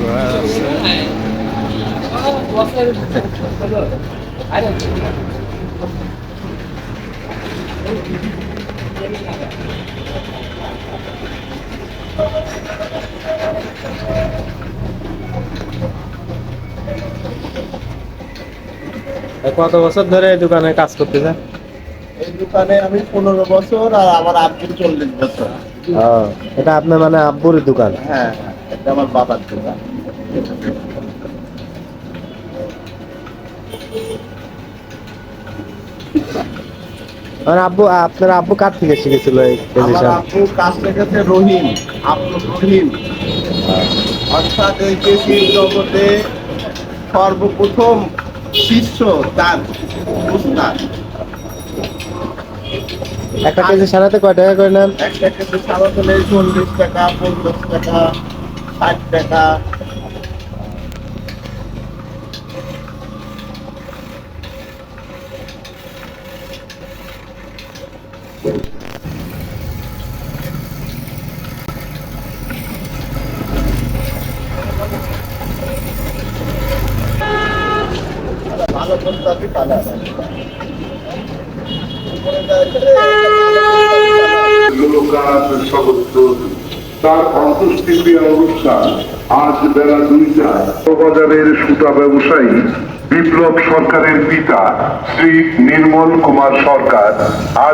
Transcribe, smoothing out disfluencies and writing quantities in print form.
ভালো আছে। কত বছর ধরে এই দোকানে কাজ করতেছেন? এই দোকানে আমি 15 বছর, আর আমার আব্বুর 40 বছর। এটা আপনার মানে আব্বুর দোকান? হ্যাঁ, এটা আমার বাবার দোকান। মানে আপনার আব্বু কার থেকে শিখেছিল এই আমার পজিশন? আব্বু কাজ শিখেছে রহিম, আব্দুল রহিম। অর্থাৎ এই কৃষির জগতে সর্বপ্রথম শিষ্য তার উস্তাদ। একটা কেজি সারাতে কয় টাকা করে নেন? একটা কেজি সারা হলে 40 টাকা, 50 টাকা, 60 টাকা। ভালো প্রস্তাবই পালা সদস্য তার অন্ত্যেষ্টিক্রিয়া অনুষ্ঠান আজ বেলা 2টায় বাজারের সুতা ব্যবসায়ী বিপ্লব সরকারের পিতা শ্রী নির্মল কুমার সরকার আজ